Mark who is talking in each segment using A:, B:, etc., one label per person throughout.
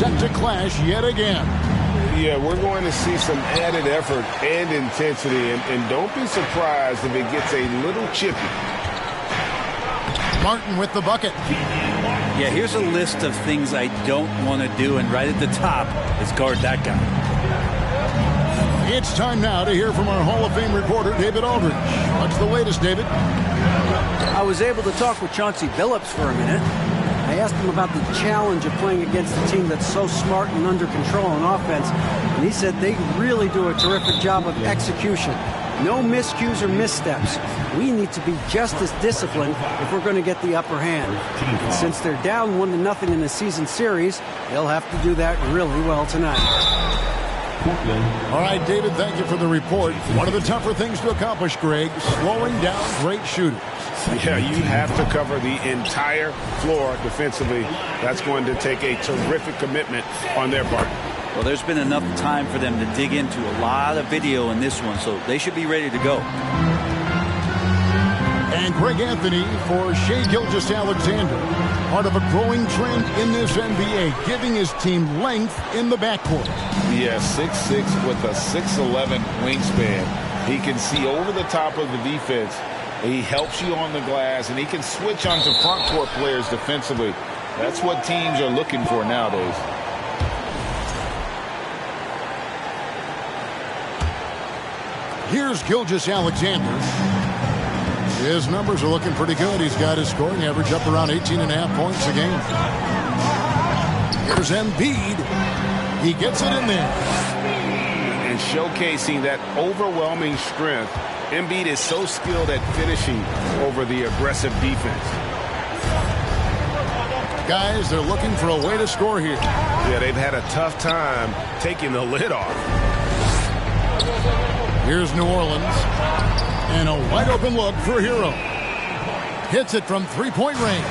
A: set to clash yet again.
B: Yeah, we're going to see some added effort and intensity, and don't be surprised if it gets a little chippy.
A: Martin with the bucket.
C: Yeah, here's a list of things I don't want to do, and right at the top is guard that guy.
A: It's time now to hear from our Hall of Fame reporter, David Aldridge. What's the latest, David?
D: I was able to talk with Chauncey Billups for a minute. I asked him about the challenge of playing against a team that's so smart and under control on offense, and he said they really do a terrific job of execution. No miscues or missteps. We need to be just as disciplined if we're going to get the upper hand. And since they're down 1-0 in the season series, they'll have to do that really well tonight.
A: All right, David, thank you for the report. One of the tougher things to accomplish, Greg, slowing down great shooters.
B: Yeah, you have to cover the entire floor defensively. That's going to take a terrific commitment on their part.
C: Well, there's been enough time for them to dig into a lot of video in this one, so they should be ready to go.
A: And Greg Anthony for Shai Gilgeous-Alexander, part of a growing trend in this NBA, giving his team length in the backcourt.
B: Yeah, 6'6" with a 6'11" wingspan. He can see over the top of the defense. He helps you on the glass, and he can switch onto front court players defensively. That's what teams are looking for nowadays.
A: Here's Gilgeous-Alexander. His numbers are looking pretty good. He's got his scoring average up around 18.5 points a game. Here's Embiid. He gets it in there.
B: And showcasing that overwhelming strength. Embiid is so skilled at finishing over the aggressive defense.
A: Guys, they're looking for a way to score here.
B: Yeah, they've had a tough time taking the lid off.
A: Here's New Orleans. And a wide open look for Hero. Hits it from three-point range.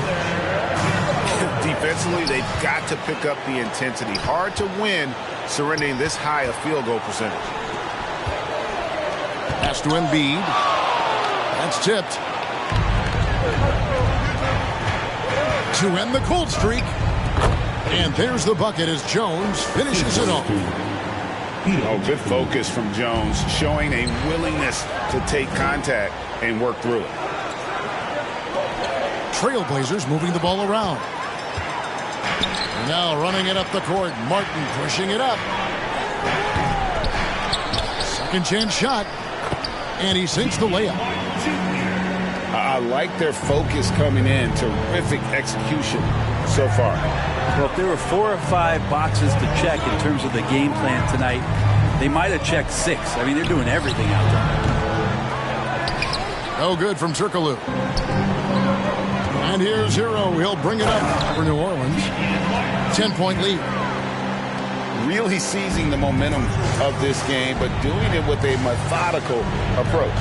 B: Defensively, they've got to pick up the intensity. Hard to win surrendering this high a field goal percentage.
A: Pass to Embiid. That's tipped. To end the cold streak. And there's the bucket as Jones finishes it off.
B: Oh, good focus from Jones, showing a willingness to take contact and work through it.
A: Trailblazers moving the ball around. Now running it up the court. Martin pushing it up. Second chance shot. And he sinks the layup.
B: I like their focus coming in. Terrific execution so far.
C: Well, if there were 4 or 5 boxes to check in terms of the game plan tonight, they might have checked 6. I mean, they're doing everything out there.
A: No good from Turkoglu. And here's Hero. He'll bring it up for New Orleans. 10-point lead.
B: Really seizing the momentum of this game, but doing it with a methodical approach.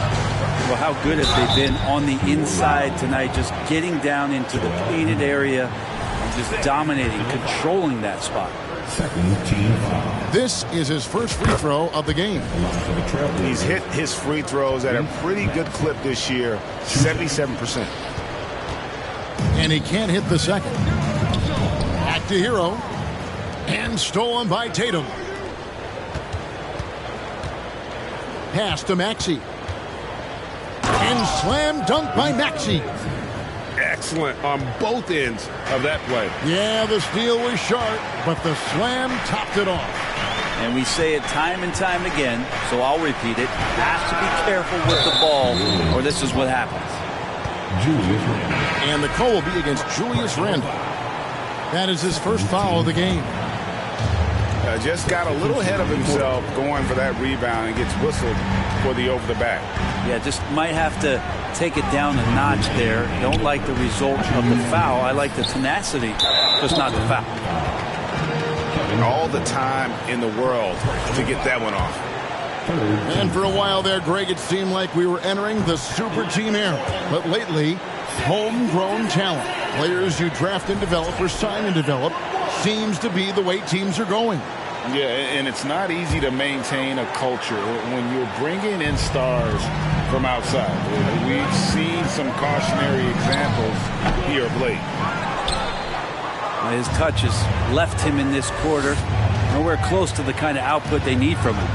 C: Well, how good have they been on the inside tonight, just getting down into the painted area and just dominating, controlling that spot.
A: This is his first free throw of the game.
B: He's hit his free throws at a pretty good clip this year, 77%.
A: And he can't hit the second. Back to Hero. And stolen by Tatum. Pass to Maxey. And slam dunk by Maxey.
B: Excellent on both ends of that play.
A: Yeah, the steal was sharp, but the slam topped it off.
C: And we say it time and time again, so I'll repeat it. Have to be careful with the ball, or this is what happens.
A: And the call will be against Julius Randle. That is his first foul of the game.
B: Just got a little ahead of himself going for that rebound and gets whistled for the over-the-back.
C: Yeah, just might have to take it down a notch there. Don't like the result of the foul. I like the tenacity, just not the foul.
B: All the time in the world to get that one off.
A: And for a while there, Greg, it seemed like we were entering the super team era. But lately, homegrown talent, players you draft and develop or sign and develop, seems to be the way teams are going.
B: Yeah, and it's not easy to maintain a culture when you're bringing in stars from outside. We've seen some cautionary examples here of late.
C: His touch has left him in this quarter. Nowhere close to the kind of output they need from him.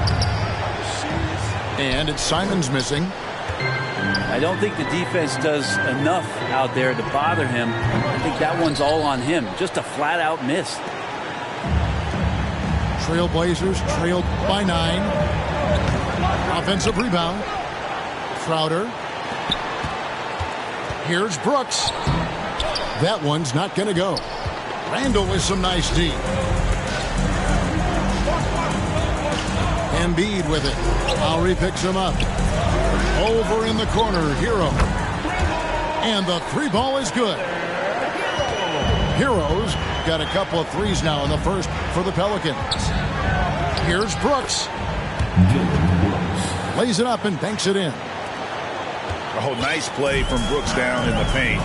A: And it's Simons missing.
C: I don't think the defense does enough out there to bother him. I think that one's all on him. Just a flat-out miss.
A: Trailblazers trailed by 9. Offensive rebound. Crowder. Here's Brooks. That one's not going to go. Randall with some nice D. Embiid with it. Lowry picks him up. Over in the corner, Hero. And the 3 ball is good. Hero's got a couple of threes now in the first for the Pelicans. Here's Brooks. Lays it up and banks it in.
B: Oh, nice play from Brooks down in the paint.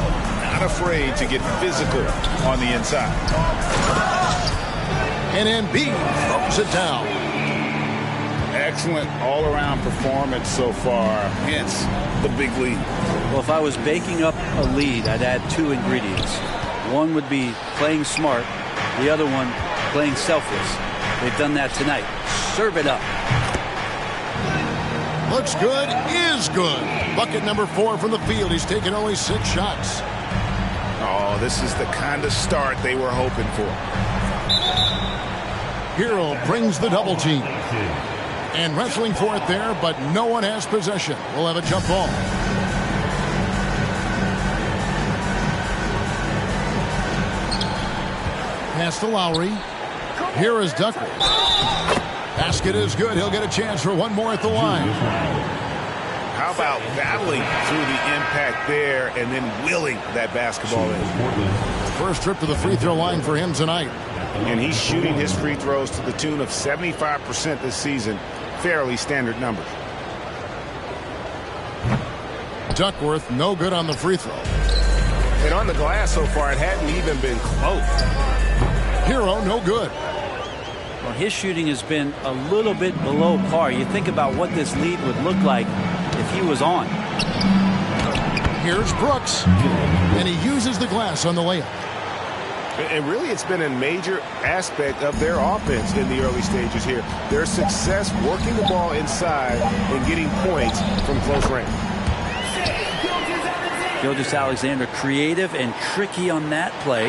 B: Not afraid to get physical on the inside.
A: And Embiid throws it down.
B: Excellent all-around performance so far, hence the big lead.
C: Well, if I was baking up a lead, I'd add 2 ingredients. One would be playing smart. The other one, playing selfless. They've done that tonight. Serve it up.
A: Looks good, is good. Bucket number 4 from the field. He's taken only 6 shots.
B: Oh, this is the kind of start they were hoping for.
A: Hero brings the double team. And wrestling for it there, but no one has possession. We'll have a jump ball. Pass to Lowry. Here is Duckworth. Basket is good. He'll get a chance for one more at the line.
B: How about battling through the impact there and then willing that basketball in?
A: First trip to the free throw line for him tonight.
B: And he's shooting his free throws to the tune of 75% this season. Fairly standard numbers.
A: Duckworth, no good on the free throw.
B: And on the glass so far, it hadn't even been close.
A: Hero, no good.
C: Well, his shooting has been a little bit below par. You think about what this lead would look like if he was on.
A: Here's Brooks. And he uses the glass on the layup.
B: And really, it's been a major aspect of their offense in the early stages here. Their success working the ball inside and getting points from close range.
C: Gilgeous-Alexander creative and tricky on that play.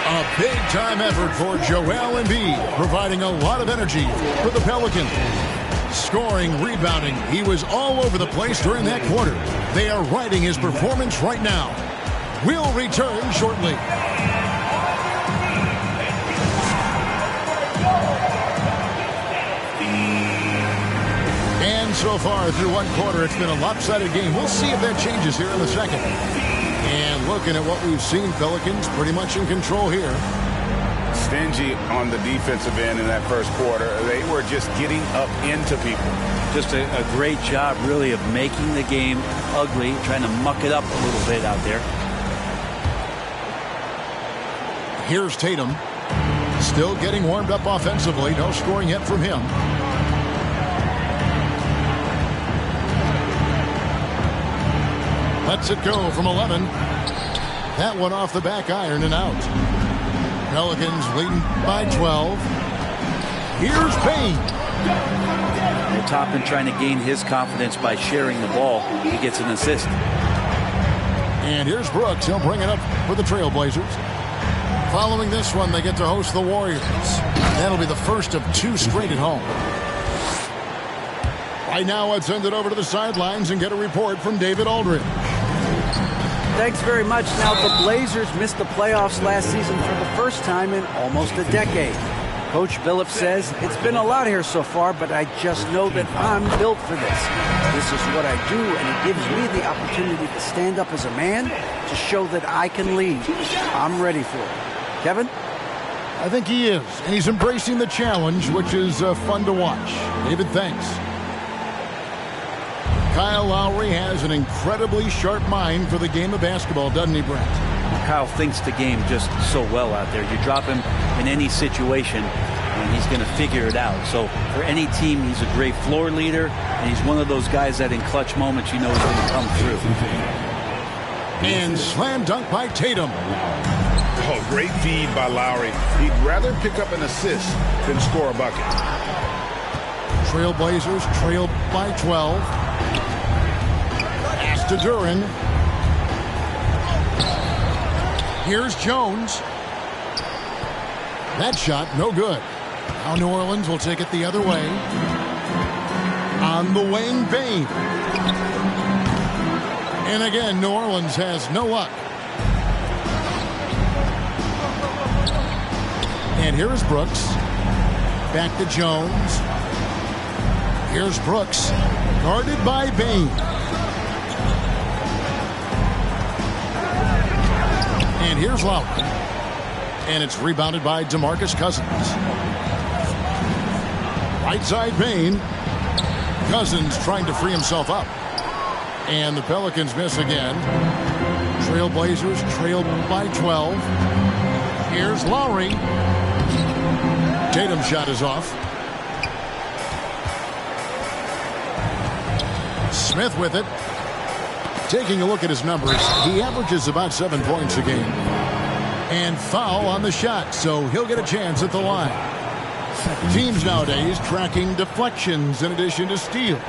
A: A big-time effort for Joel Embiid, providing a lot of energy for the Pelicans. Scoring, rebounding, he was all over the place during that quarter. They are riding his performance right now. We'll return shortly. And so far through one quarter, it's been a lopsided game. We'll see if that changes here in the second. And looking at what we've seen, Pelicans pretty much in control here.
B: Stingy on the defensive end in that first quarter. They were just getting up into people.
C: Just a great job, really, of making the game ugly, trying to muck it up a little bit out there.
A: Here's Tatum. Still getting warmed up offensively. No scoring yet from him. Lets it go from 11. That one off the back iron and out. Pelicans leading by 12. Here's Payne.
C: Well, Toppin trying to gain his confidence by sharing the ball. He gets an assist.
A: And here's Brooks. He'll bring it up for the Trailblazers. Following this one, they get to host the Warriors. That'll be the first of 2 straight at home. Right now, let's send it over to the sidelines and get a report from David Aldridge.
D: Thanks very much. Now, the Blazers missed the playoffs last season for the first time in almost a decade. Coach Billups says, it's been a lot here so far, but I just know that I'm built for this. This is what I do, and it gives me the opportunity to stand up as a man to show that I can lead. I'm ready for it. Kevin?
A: I think he is, and he's embracing the challenge, which is fun to watch. David, thanks. Kyle Lowry has an incredibly sharp mind for the game of basketball, doesn't he, Brent?
C: Kyle thinks the game just so well out there. You drop him in any situation, and he's going to figure it out. So for any team, he's a great floor leader, and he's one of those guys that in clutch moments you know is going to come through.
A: And slam dunk by Tatum.
B: Oh, Great feed by Lowry. He'd rather pick up an assist than score a bucket.
A: Trailblazers trailed by 12. Pass to Duran. Here's Jones. That shot, no good. Now New Orleans will take it the other way. On the wing, Bane. And again, New Orleans has no luck. And here is Brooks. Back to Jones. Here's Brooks. Guarded by Bane. And here's Lowry. And it's rebounded by DeMarcus Cousins. Right side Bane. Cousins trying to free himself up. And the Pelicans miss again. Trailblazers trailed by 12. Here's Lowry. Tatum's shot is off. Smith with it. Taking a look at his numbers, he averages about 7 points a game. And foul on the shot, so he'll get a chance at the line. Teams nowadays tracking deflections in addition to steals.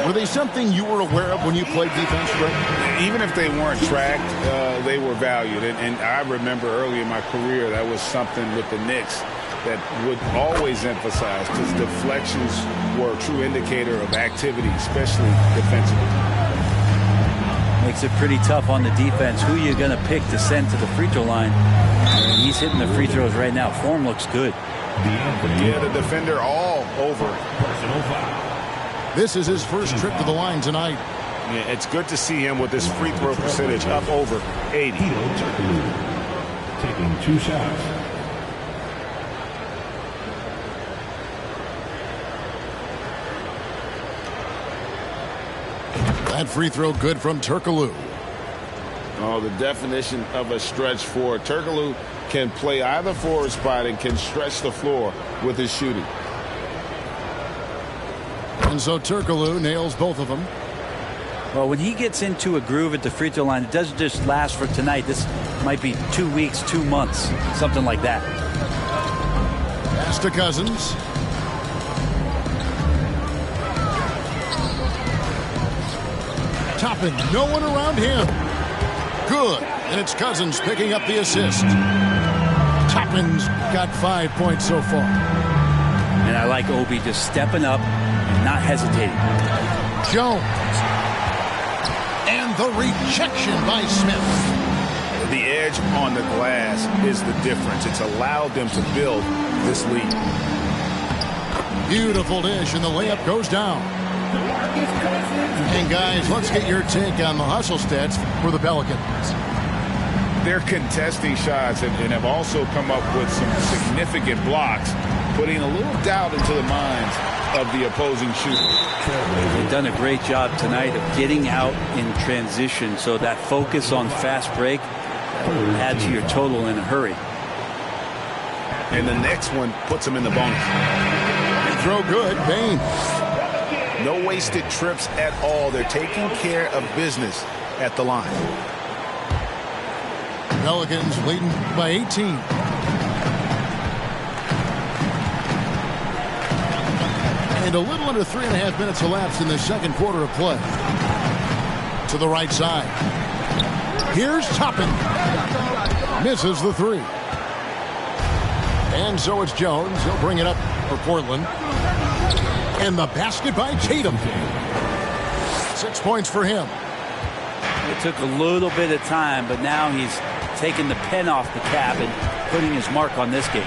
A: Were they something you were aware of when you played defense, Greg?
B: Even if they weren't tracked, they were valued. And I remember early in my career that was something with the Knicks that would always emphasize, because deflections were a true indicator of activity, especially defensively.
C: Makes it pretty tough on the defense. Who are you going to pick to send to the free throw line? And he's hitting the free throws right now. Form looks good.
B: Yeah, the defender all over.
A: This is his first trip to the line tonight.
B: Yeah, it's good to see him with his free throw percentage up over 80.
E: Taking 2 shots.
A: That free throw good from Turkoglu.
B: Oh, the definition of a stretch forward. Turkoglu can play either forward spot and can stretch the floor with his shooting.
A: And so Turkoglu nails both of them.
C: Well, when he gets into a groove at the free throw line, it doesn't just last for tonight. This might be 2 weeks, 2 months, something like that.
A: Pass to Cousins. Toppin, no one around him. Good. And it's Cousins picking up the assist. Toppin's got 5 points so far.
C: And I like Obi just stepping up and not hesitating.
A: Jones. And the rejection by Smith.
B: The edge on the glass is the difference. It's allowed them to build this lead.
A: Beautiful dish, and the layup goes down. And guys, let's get your take on the hustle stats for the Pelicans.
B: They're contesting shots and have also come up with some significant blocks, putting a little doubt into the minds of the opposing shooter.
C: They've done a great job tonight of getting out in transition, so that focus on fast break adds to your total in a hurry.
B: And the next one puts them in the bonus.
A: They throw good, Bane.
B: No wasted trips at all. They're taking care of business at the line.
A: Pelicans leading by 18. And a little under 3.5 minutes elapsed in the second quarter of play. To the right side. Here's Toppin. Misses the three. And so it's Jones. He'll bring it up for Portland. And the basket by Tatum. 6 points for him.
C: It took a little bit of time, but now he's taking the pen off the cap and putting his mark on this game.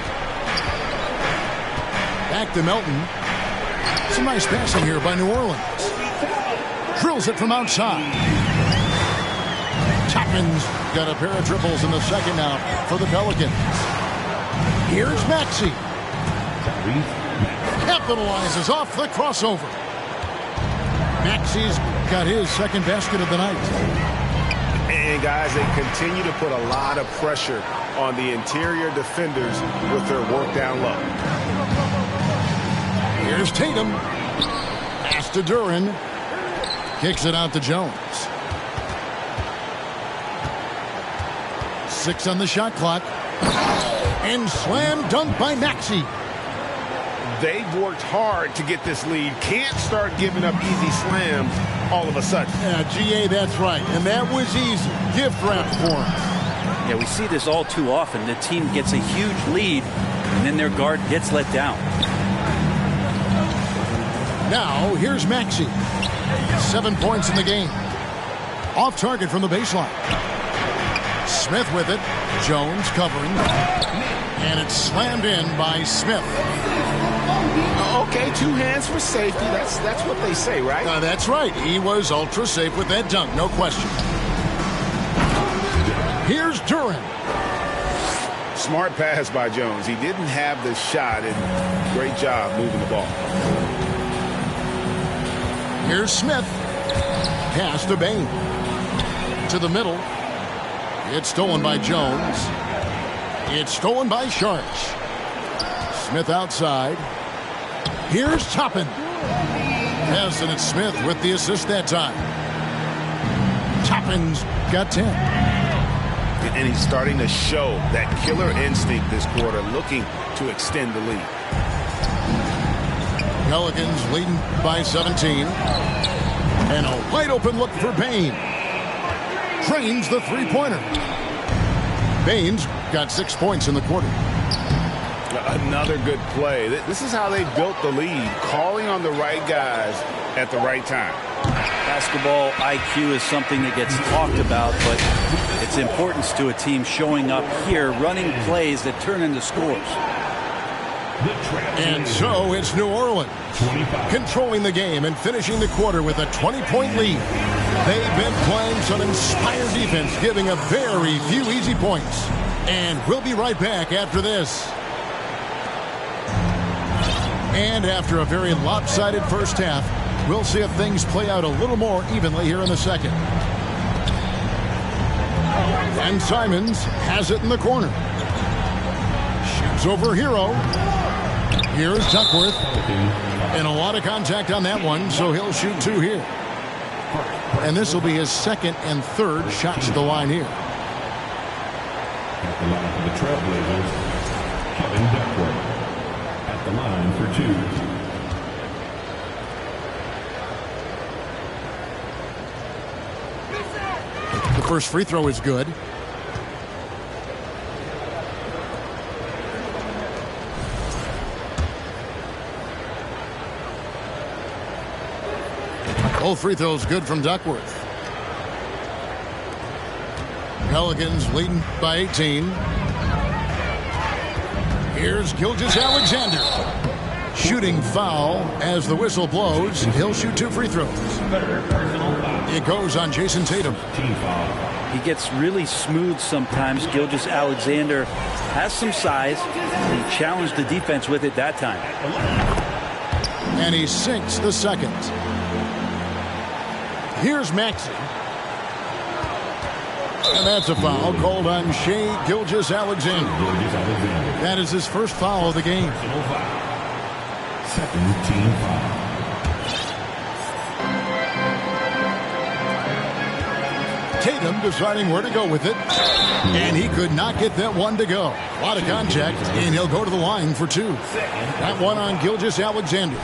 A: Back to Melton. Some nice passing here by New Orleans. Drills it from outside. Toppin's got a pair of triples in the second now for the Pelicans. Here's Maxey. Capitalizes off the crossover. Maxey's got his second basket of the night.
B: And guys, they continue to put a lot of pressure on the interior defenders with their work down low.
A: Here's Tatum. Pass to Duran. Kicks it out to Jones. 6 on the shot clock. And slam dunk by Maxey.
B: They've worked hard to get this lead. Can't start giving up easy slams all of a sudden.
A: Yeah, GA, that's right. And that was easy. Gift wrap for him.
C: Yeah, we see this all too often. The team gets a huge lead, and then their guard gets let down.
A: Now, here's Maxey. 7 points in the game. Off target from the baseline. Smith with it. Jones covering. And it's slammed in by Smith.
B: Okay, 2 hands for safety. That's what they say, right?
A: That's right. He was ultra safe with that dunk, no question. Here's Duran.
B: Smart pass by Jones. He didn't have the shot, and great job moving the ball.
A: Here's Smith. Pass to Bain. To the middle. It's stolen by Jones. It's stolen by Sharks. Smith outside. Here's Toppin. Yes, and it's Smith with the assist that time. Toppin's got 10.
B: And he's starting to show that killer instinct this quarter, looking to extend the lead.
A: Pelicans leading by 17. And a wide open look for Bain. Drains the three-pointer. Bain's got 6 points in the quarter.
B: Another good play. This is how they built the lead, calling on the right guys at the right time.
C: Basketball IQ is something that gets talked about, but its importance to a team showing up here, running plays that turn into scores.
A: And so it's New Orleans controlling the game and finishing the quarter with a 20-point lead. They've been playing some inspired defense, giving up very few easy points. And we'll be right back after this. And after a very lopsided first half, we'll see if things play out a little more evenly here in the second. And Simons has it in the corner. Shoots over Hero. Here's Duckworth. And a lot of contact on that one, so he'll shoot 2 here. And this will be his second and third shots at the line here.
E: At the line for the Trailblazers, Kevin Duckworth. At the line for 2.
A: The first free throw is good. Both free throws good from Duckworth. Pelicans leading by 18. Here's Gilgeous-Alexander. Shooting foul as the whistle blows. He'll shoot 2 free throws. It goes on Jason Tatum.
C: He gets really smooth sometimes. Gilgeous-Alexander has some size. He challenged the defense with it that time.
A: And he sinks the second. Here's Maxey. And that's a foul called on Shai Gilgeous-Alexander. That is his first foul of the game.
E: Second team foul.
A: Tatum deciding where to go with it. And he could not get that one to go. A lot of contact, and he'll go to the line for 2. That one on Gilgeous-Alexander.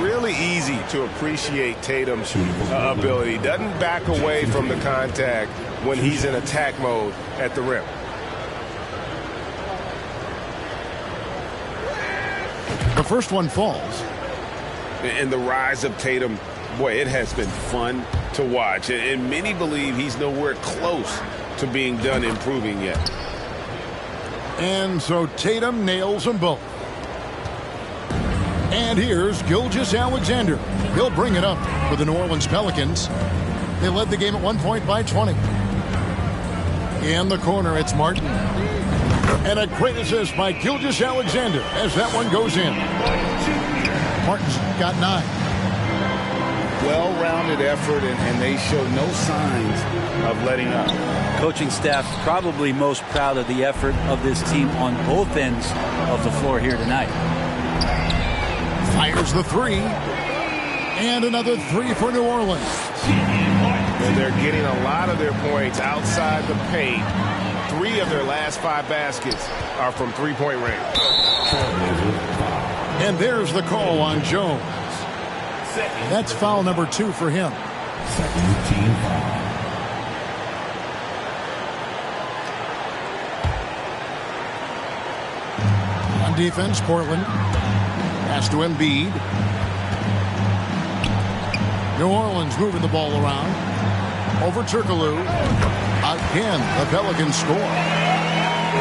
B: Really easy to appreciate Tatum's ability. Doesn't back away from the contact when he's in attack mode at the rim.
A: The first one falls.
B: And the rise of Tatum, boy, it has been fun to watch. And many believe he's nowhere close to being done improving yet.
A: And so Tatum nails them both. And here's Gilgeous-Alexander. He'll bring it up for the New Orleans Pelicans. They led the game at 1 point by 20. In the corner, it's Martin. And a great assist by Gilgeous-Alexander as that one goes in. Martin's got 9.
B: Well-rounded effort, and they show no signs of letting up.
C: Coaching staff probably most proud of the effort of this team on both ends of the floor here tonight.
A: Fires the 3. And another 3 for New Orleans.
B: And they're getting a lot of their points outside the paint 3 of their last 5 baskets are from three-point range.
A: And there's the call on Jones. That's foul number 2 for him.
E: Second team foul.
A: On defense, Portland. Pass to Embiid. New Orleans moving the ball around. Over Turkoglu. Again, the Pelicans score.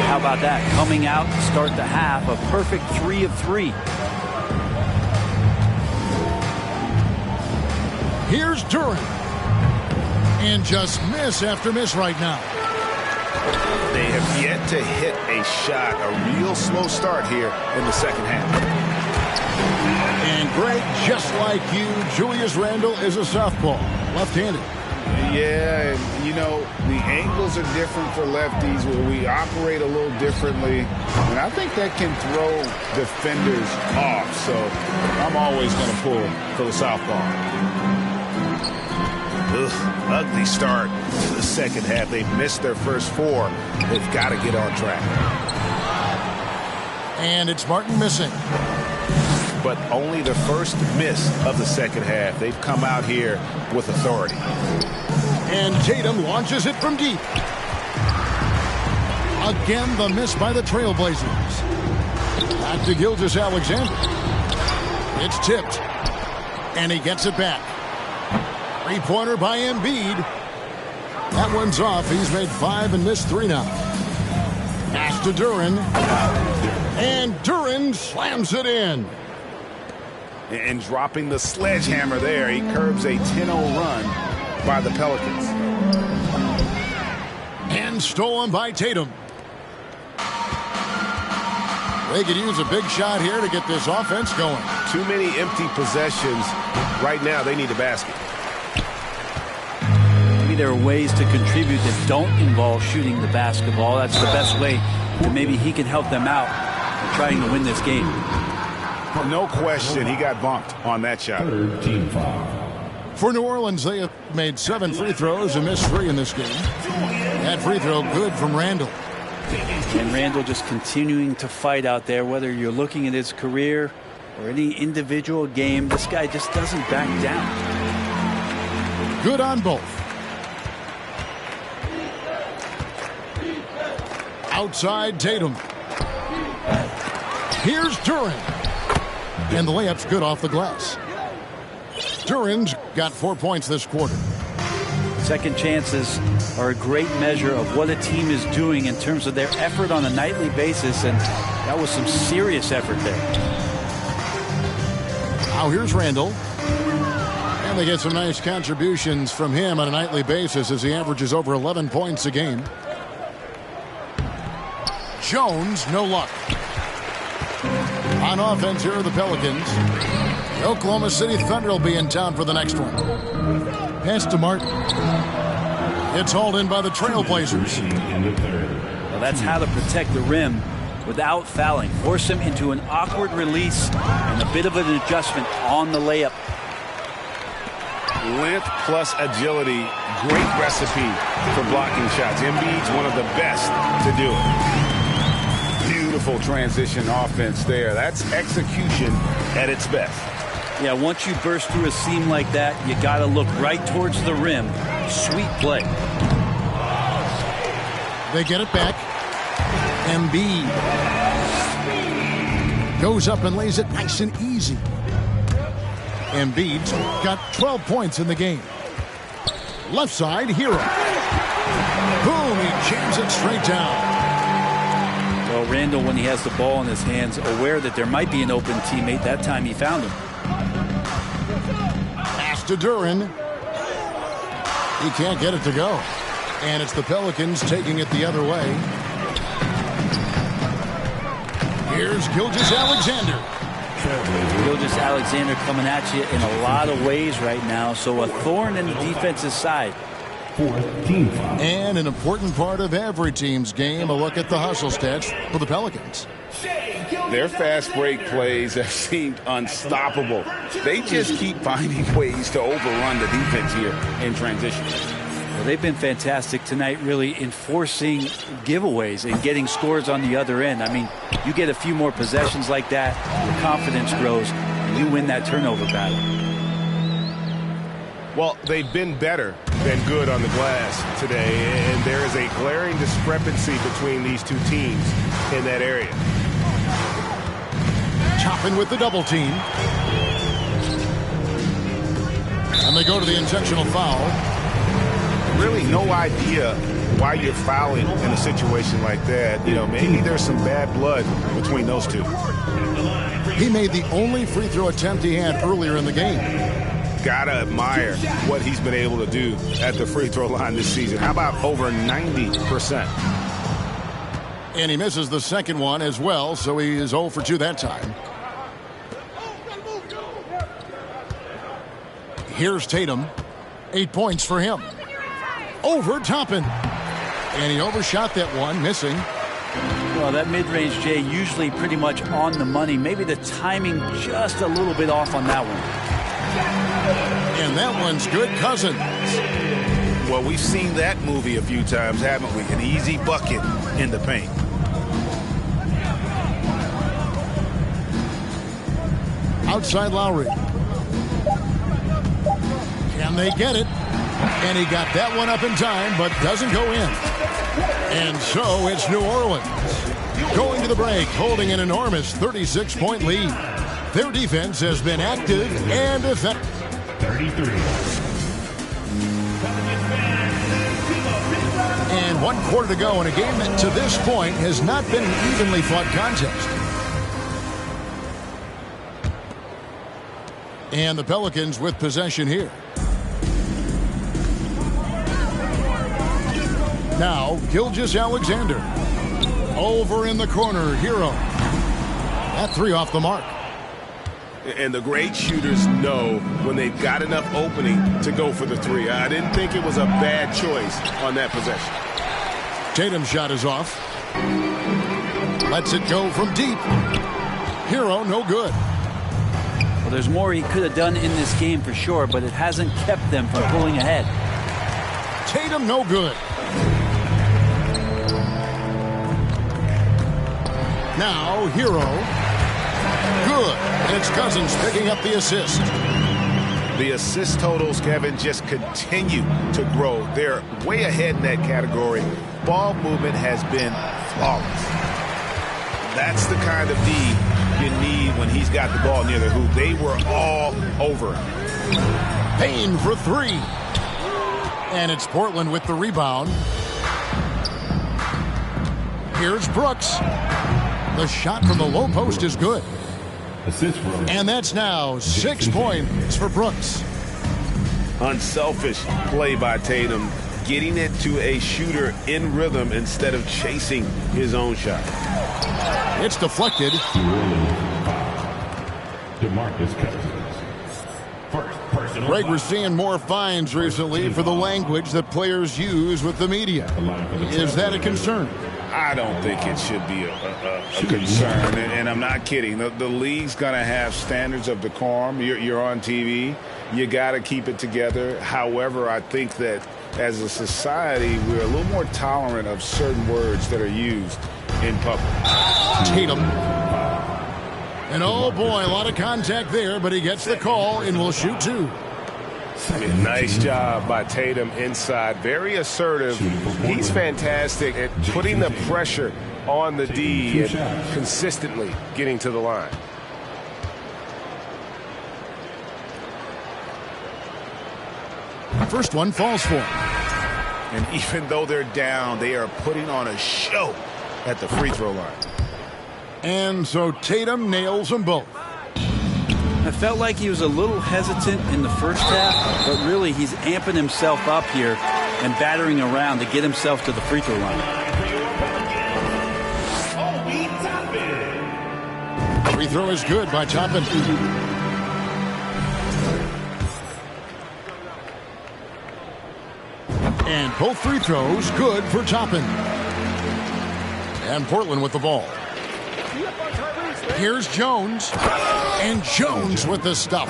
C: How about that? Coming out to start the half, a perfect 3 of 3.
A: Here's Duren. And just miss after miss right now.
B: They have yet to hit a shot, a real slow start here in the second half.
A: And Greg, just like you, Julius Randle is a southpaw, left-handed.
B: Yeah, and you know, the angles are different for lefties. We operate a little differently. And I think that can throw defenders off. So I'm always going to pull for the southpaw. Ugly start to the second half. They missed their first 4. They've got to get on track.
A: And it's Martin missing.
B: But only the first miss of the second half. They've come out here with authority.
A: And Tatum launches it from deep. Again, the miss by the Trailblazers. Back to Gilgeous-Alexander. It's tipped. And he gets it back. Three-pointer by Embiid. That one's off. He's made 5 and missed 3 now. Pass to Duren. And Duren slams it in.
B: And dropping the sledgehammer there, he curbs a 10-0 run by the Pelicans.
A: And stolen by Tatum. They could use a big shot here to get this offense going.
B: Too many empty possessions. Right now, they need a basket.
C: Maybe there are ways to contribute that don't involve shooting the basketball. That's the best way that maybe he can help them out in trying to win this game.
B: No question, he got bumped on that shot.
E: Third team foul.
A: For New Orleans, they have made 7 free throws and missed 3 in this game. That free throw good from Randle.
C: And Randle just continuing to fight out there, whether you're looking at his career or any individual game. This guy just doesn't back down.
A: Good on both. Outside Tatum. Here's Duren. And the layup's good off the glass. Duren's got 4 points this quarter.
C: Second chances are a great measure of what a team is doing in terms of their effort on a nightly basis, and that was some serious effort there.
A: Now here's Randle. And they get some nice contributions from him on a nightly basis as he averages over 11 points a game. Jones, no luck. On offense, here are the Pelicans. The Oklahoma City Thunder will be in town for the next one. Pass to Martin. It's hauled in by the Trailblazers.
C: Well, that's how to protect the rim without fouling. Force him into an awkward release and a bit of an adjustment on the layup.
B: Length plus agility, great recipe for blocking shots. Embiid's one of the best to do it. Beautiful transition offense there. That's execution at its best.
C: Yeah, once you burst through a seam like that, you got to look right towards the rim. Sweet play.
A: They get it back. Embiid goes up and lays it nice and easy. Embiid's got 12 points in the game. Left side, Hero. Boom, he jams it straight down.
C: Well, Randle, when he has the ball in his hands, aware that there might be an open teammate, that time he found him.
A: Pass to Duren. He can't get it to go. And it's the Pelicans taking it the other way. Here's Gilgeous-Alexander.
C: Gilgeous-Alexander coming at you in a lot of ways right now, so a thorn in the defense's side.
E: Fourth team foul.
A: And an important part of every team's game, a look at the hustle stats for the Pelicans.
B: Their fast break plays have seemed unstoppable. They just keep finding ways to overrun the defense here in transition.
C: Well, they've been fantastic tonight, really enforcing giveaways and getting scores on the other end. I mean, you get a few more possessions like that, your confidence grows, and you win that turnover battle.
F: Well, they've been better than good on the glass today, and there is a glaring discrepancy between these two teams in that area.
A: Chopping with the double team. And they go to the intentional foul.
F: Really no idea why you're fouling in a situation like that. You know, maybe there's some bad blood between those two.
A: He made the only free throw attempt he had earlier in the game.
F: Gotta admire what he's been able to do at the free throw line this season. How about over 90%?
A: And he misses the second one as well, so he is 0 for 2 that time. Here's Tatum. 8 points for him. Over Toppin. And he overshot that one, missing.
C: Well, that mid-range, Jay, usually pretty much on the money. Maybe the timing just a little bit off on that one.
A: And that one's good. Cousins.
B: Well, we've seen that movie a few times, haven't we? An easy bucket in the paint.
A: Outside Lowry. Can they get it? And he got that one up in time, but doesn't go in. And so it's New Orleans going to the break, holding an enormous 36-point lead. Their defense has been active and effective.
E: 33.
A: And 1 quarter to go in a game that to this point has not been an evenly fought contest. And the Pelicans with possession here. Now, Gilgeous-Alexander. Over in the corner, Hero. That 3 off the mark.
F: And the great shooters know when they've got enough opening to go for the 3. I didn't think it was a bad choice on that possession.
A: Tatum's shot is off. Lets it go from deep. Hero, no good.
C: Well, there's more he could have done in this game for sure, but it hasn't kept them from pulling ahead.
A: Tatum, no good. Now, Hero. Good. And it's Cousins picking up the assist.
F: The assist totals, Kevin, just continue to grow. They're way ahead in that category. Ball movement has been flawless. That's the kind of D you need when he's got the ball near the hoop. They were all over him.
A: Payne for 3. And it's Portland with the rebound. Here's Brooks. The shot from the low post is good. And that's now 6 points for Brooks.
F: Unselfish play by Tatum, getting it to a shooter in rhythm instead of chasing his own shot.
A: It's deflected.
E: DeMarcus Cousins. First personal.
A: Greg, we're seeing more fines recently for the language that players use with the media. Is that a concern?
F: I don't think it should be a concern, and I'm not kidding. The league's going to have standards of decorum. You're on TV. You got to keep it together. However, I think that as a society, we're a little more tolerant of certain words that are used in public.
A: Tatum. And oh boy, a lot of contact there, but he gets the call and will shoot 2.
F: Nice job by Tatum inside. Very assertive. He's fantastic at putting the pressure on the D and consistently getting to the line.
A: First one falls for him.
B: And even though they're down, they are putting on a show at the free throw line.
A: And so Tatum nails them both.
C: I felt like he was a little hesitant in the first half, but really he's amping himself up here and battering around to get himself to the free throw line.
A: Free throw is good by Toppin. And both free throws good for Toppin. And Portland with the ball. Here's Jones. And Jones with the stuff.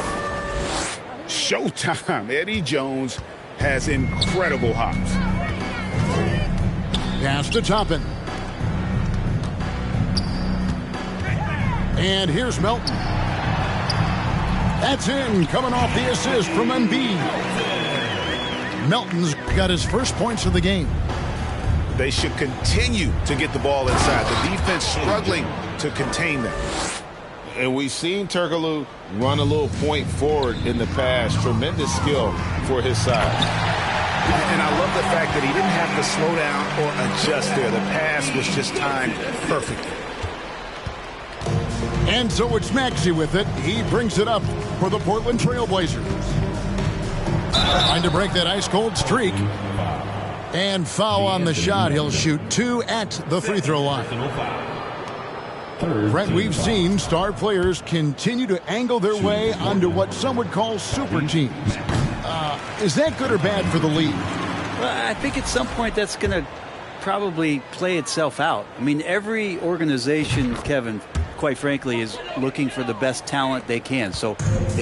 B: Showtime. Eddie Jones
F: has incredible hops.
A: Pass to Toppin. And here's Melton. That's in, coming off the assist from Embiid. Melton's got his first points of the game.
F: They should continue to get the ball inside. The defense struggling to contain them.
B: And we've seen Turkoglu run a little point forward in the past. Tremendous skill for his size.
F: And I love the fact that he didn't have to slow down or adjust there. The pass was just timed perfectly.
A: And so it's Maxey with it. He brings it up for the Portland Trailblazers. Trying to break that ice-cold streak. And foul on the shot. He'll shoot 2 at the free throw line. Brent, we've seen star players continue to angle their way onto what some would call super teams. Is that good or bad for the league?
C: Well, I think at some point that's going to probably play itself out. I mean, every organization, Kevin, quite frankly, is looking for the best talent they can. So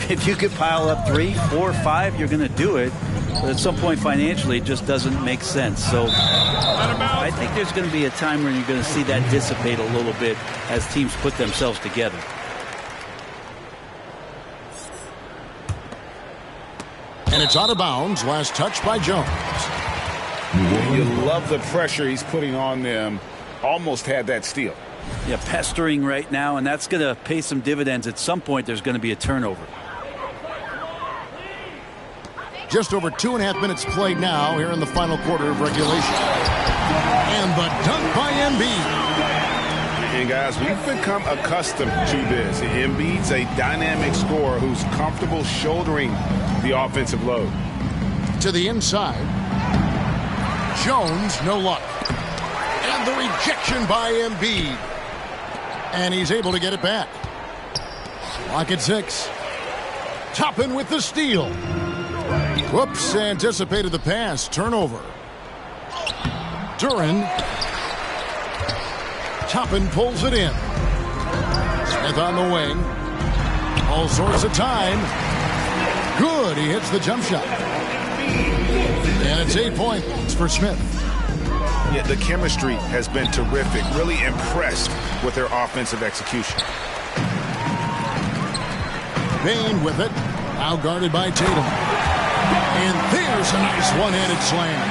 C: if you could pile up 3, 4, 5, you're going to do it. But at some point financially, it just doesn't make sense. So I think there's going to be a time where you're going to see that dissipate a little bit as teams put themselves together.
A: And it's out of bounds. Last touch by Jones.
F: You love the pressure he's putting on them. Almost had that steal.
C: Yeah, pestering right now, and that's going to pay some dividends. At some point, there's going to be a turnover.
A: Just over 2.5 minutes played now here in the final quarter of regulation. And the dunk by Embiid.
F: And guys, we've become accustomed to this. Embiid's a dynamic scorer who's comfortable shouldering the offensive load.
A: To the inside. Jones, no luck. And the rejection by Embiid. And he's able to get it back. Lock at 6. Toppin with the steal. Whoops, anticipated the pass. Turnover. Duran. Toppin pulls it in. Smith on the wing. All sorts of time. Good, he hits the jump shot. And it's 8 points for Smith.
F: Yeah, the chemistry has been terrific. Really impressed with their offensive execution.
A: Bain with it. Now guarded by Tatum. And there's a nice one-handed slam.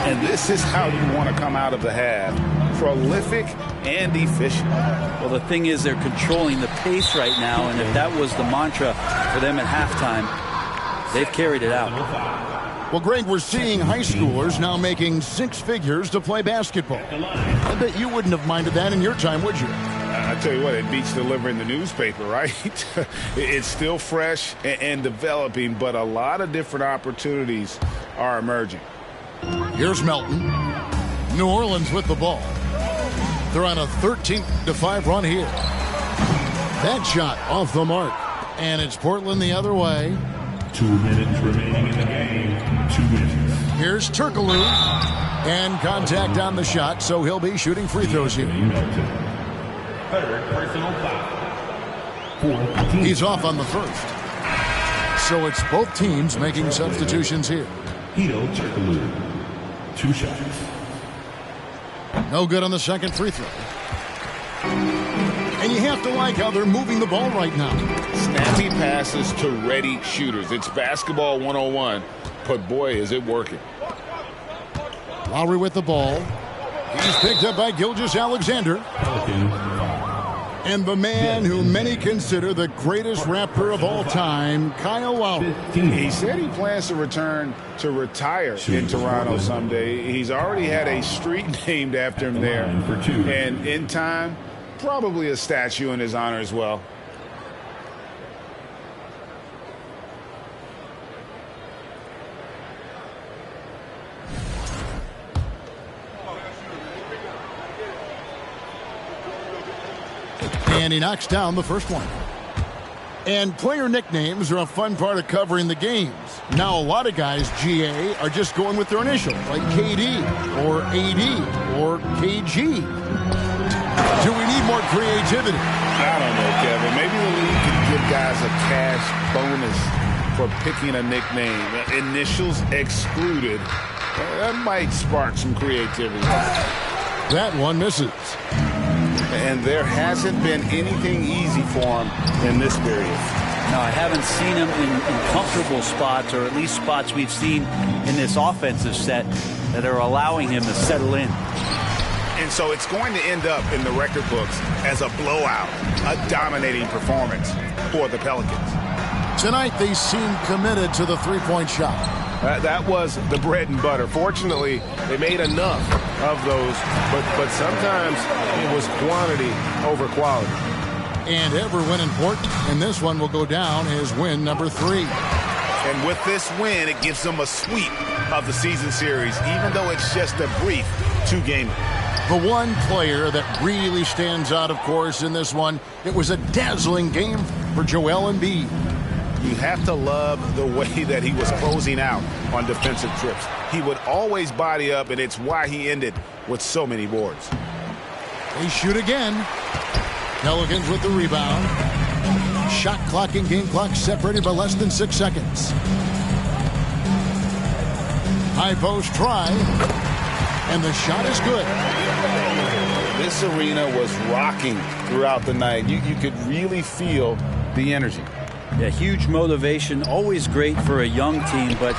F: And this is how you want to come out of the half. Prolific and efficient.
C: Well, the thing is they're controlling the pace right now, and if that was the mantra for them at halftime, they've carried it out.
A: Well, Greg, we're seeing high schoolers now making 6 figures to play basketball. I bet you wouldn't have minded that in your time, would you?
F: I tell you what, it beats delivering the newspaper, right? It's still fresh and developing, but a lot of different opportunities are emerging.
A: Here's Melton. New Orleans with the ball. They're on a 13-5 run here. That shot off the mark. And it's Portland the other way.
E: 2 minutes remaining in the game. 2 minutes.
A: Here's Turkoglu. And contact on the shot, so he'll be shooting free throws here.
E: Third personal foul.
A: He's off on the first. So it's both teams making substitutions here.
E: Hedo Turkoglu. 2 shots.
A: No good on the second free throw. And you have to like how they're moving the ball right now.
B: Snappy passes to ready shooters. It's basketball 101, but boy, is it working.
A: Lowry with the ball. He's picked up by Gilgeous-Alexander. And the man who many consider the greatest Raptor of all time, Kyle Lowry.
F: He said he plans to return to retire in Toronto someday. He's already had a street named after him there. And in time, probably a statue in his honor as well.
A: And he knocks down the first one. And player nicknames are a fun part of covering the games. Now, a lot of guys, GA, are just going with their initials, like KD or AD or KG. Do we need more creativity?
F: I don't know, Kevin. Maybe the league could give guys a cash bonus for picking a nickname. Initials excluded. That might spark some creativity.
A: That one misses.
F: And there hasn't been anything easy for him in this period.
C: No, I haven't seen him in comfortable spots, or at least spots we've seen in this offensive set that are allowing him to settle in.
F: And so it's going to end up in the record books as a blowout, a dominating performance for the Pelicans.
A: Tonight they seem committed to the three-point shot.
G: That was the bread and butter. Fortunately, they made enough of those, but sometimes it was quantity over quality.
A: And every win important, and this one will go down as win number 3.
F: And with this win, it gives them a sweep of the season series, even though it's just a brief 2-game.
A: The one player that really stands out, of course, in this one, it was a dazzling game for Joel Embiid.
F: You have to love the way that he was closing out on defensive trips. He would always body up, and it's why he ended with so many boards.
A: They shoot again. Pelicans with the rebound. Shot clock and game clock separated by less than 6 seconds. High post try. And the shot is good.
F: This arena was rocking throughout the night. You could really feel the energy.
C: Yeah, huge motivation, always great for a young team, but